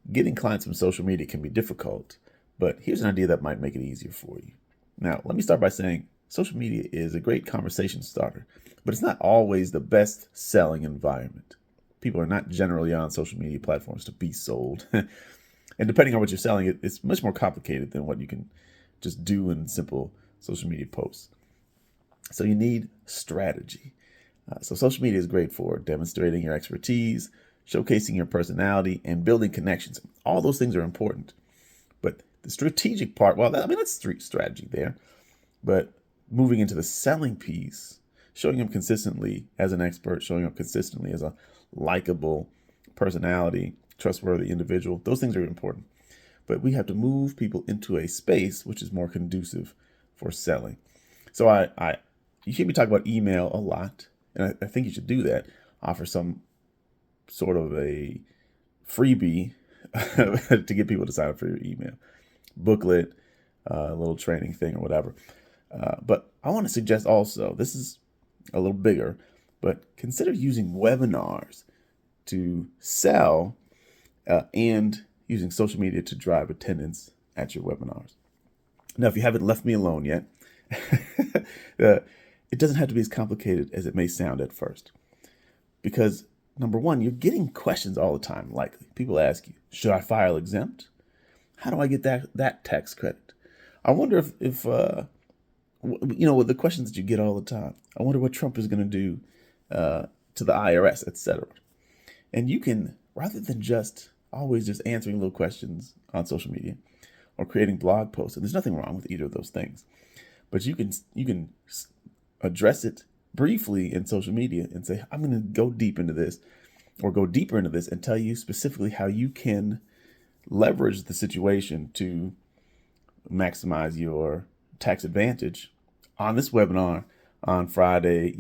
Getting clients from social media can be difficult, but here's an idea that might make it easier for you. Now, let me start by saying social media is a great conversation starter, but it's not always the best selling environment. People are not generally on social media platforms to be sold. And depending on what you're selling, it's much more complicated than what you can just do in simple social media posts. So you need strategy. So social media is great for demonstrating your expertise, showcasing your personality, and building connections. All those things are important. But the strategic part, well, that's street strategy there. But moving into the selling piece, showing up consistently as an expert, showing up consistently as a likable personality, trustworthy individual, those things are important. But we have to move people into a space which is more conducive for selling. So you hear me talk about email a lot, and I think you should do that. Offer some sort of a freebie to get people to sign up for your email booklet, a little training thing or whatever. But I want to suggest also, this is a little bigger, but consider using webinars to sell and using social media to drive attendance at your webinars. Now, if you haven't left me alone yet, it doesn't have to be as complicated as it may sound at first. Because number one, you're getting questions all the time. Likely, people ask you, "Should I file exempt? How do I get that tax credit?" I wonder if with the questions that you get all the time. I wonder what Trump is going to do to the IRS, etc. And you can, rather than just always just answering little questions on social media or creating blog posts, and there's nothing wrong with either of those things, but you can address it briefly in social media and say, "I'm going to go deep into this or go deeper into this and tell you specifically how you can leverage the situation to maximize your tax advantage on this webinar on Friday."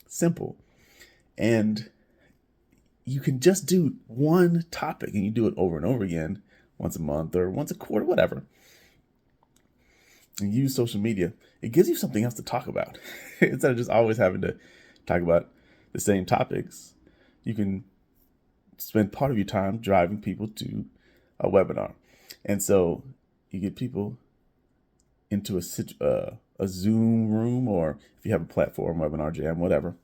Simple. And you can just do one topic and you do it over and over again, once a month or once a quarter, whatever. And use social media. It gives you something else to talk about. Instead of just always having to talk about the same topics, you can spend part of your time driving people to a webinar. And so you get people into a Zoom room, or if you have a platform, Webinar Jam, whatever.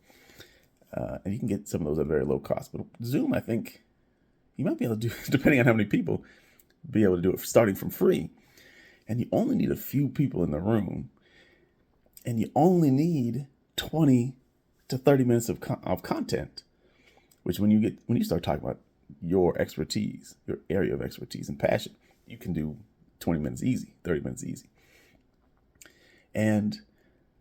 And you can get some of those at very low cost. But Zoom, I think you might be able to do, depending on how many people, be able to do it starting from free. And you only need a few people in the room. And you only need 20 to 30 minutes of content, which when you start talking about your expertise, your area of expertise and passion, you can do 20 minutes easy, 30 minutes easy. And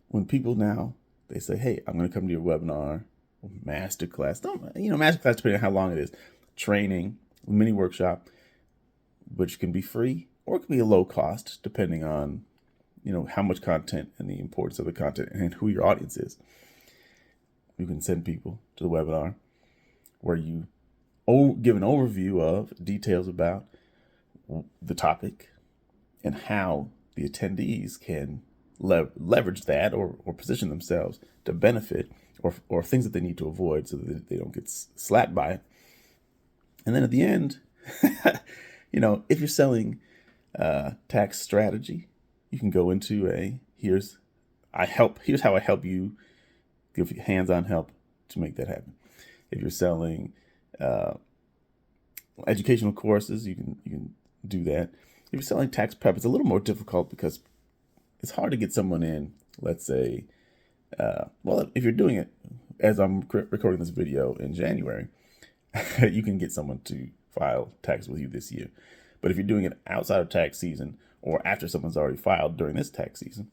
when people now, they say, "Hey, I'm going to come to your webinar, masterclass," masterclass, depending on how long it is, training, mini workshop, which can be free or it can be a low cost, depending on, how much content and the importance of the content and who your audience is. You can send people to the webinar where you give an overview of details about the topic and how the attendees can leverage that or position themselves to benefit or things that they need to avoid so that they don't get slapped by it. And then at the end, if you're selling tax strategy, you can go into here's how I help you, give you hands-on help to make that happen. If you're selling educational courses, you can do that. If you're selling tax prep, it's a little more difficult because it's hard to get someone in, let's say, if you're doing it as I'm recording this video in January, you can get someone to file tax with you this year. But if you're doing it outside of tax season or after someone's already filed during this tax season,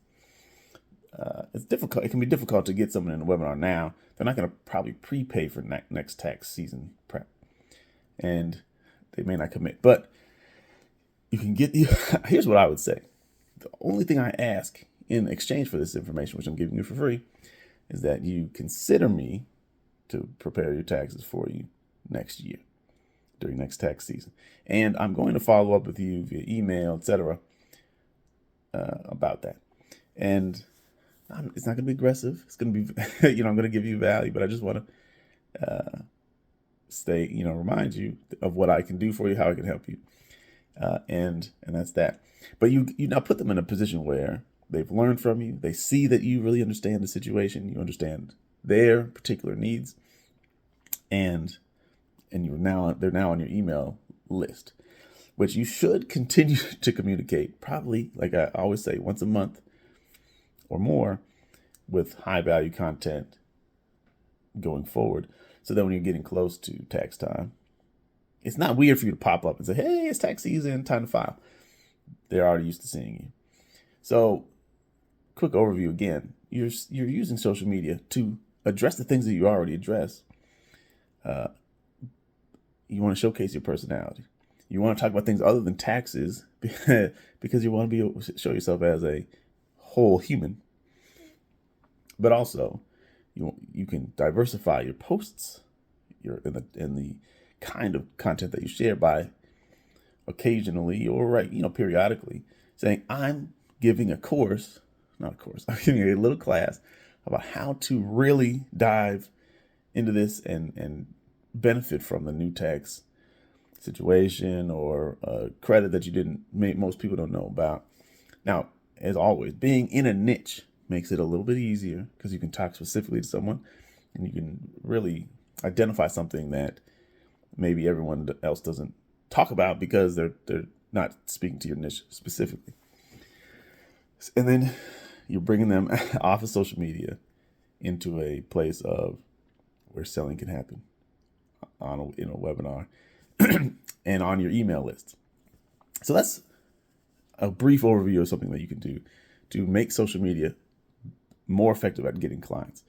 it's difficult. It can be difficult to get someone in a webinar now. They're not going to probably prepay for next tax season prep, and they may not commit. But you can get the. Here's what I would say: the only thing I ask in exchange for this information, which I'm giving you for free, is that you consider me to prepare your taxes for you next year during next tax season. And I'm going to follow up with you via email, etc., about that. And it's not going to be aggressive. It's going to be, I'm going to give you value, but I just want to remind you of what I can do for you, how I can help you. And that's that. But you now put them in a position where they've learned from you. They see that you really understand the situation. You understand their particular needs, and they're now on your email list, which you should continue to communicate, probably, like I always say, once a month or more, with high value content going forward, so that when you're getting close to tax time, it's not weird for you to pop up and say, hey, it's tax season, time to file. They're already used to seeing you. So, quick overview again. You're using social media to address the things that you already address. You want to showcase your personality. You want to talk about things other than taxes because you want to be able to show yourself as a whole human. But also, you can diversify your posts, in the kind of content that you share by occasionally or periodically saying, I'm giving a course, not a course, I'm giving a little class about how to really dive into this and benefit from the new tax situation or credit that most people don't know about. Now, as always, being in a niche makes it a little bit easier because you can talk specifically to someone and you can really identify something that maybe everyone else doesn't talk about because they're not speaking to your niche specifically. And then you're bringing them off of social media into a place of where selling can happen in a webinar and on your email list. So that's a brief overview of something that you can do to make social media more effective at getting clients.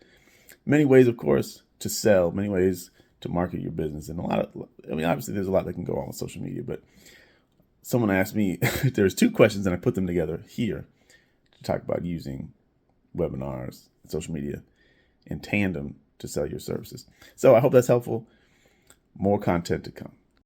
Many ways, of course, to sell, many ways to market your business. And obviously there's a lot that can go on with social media, but someone asked me, there's two questions and I put them together here to talk about using webinars and social media in tandem to sell your services. So I hope that's helpful. More content to come.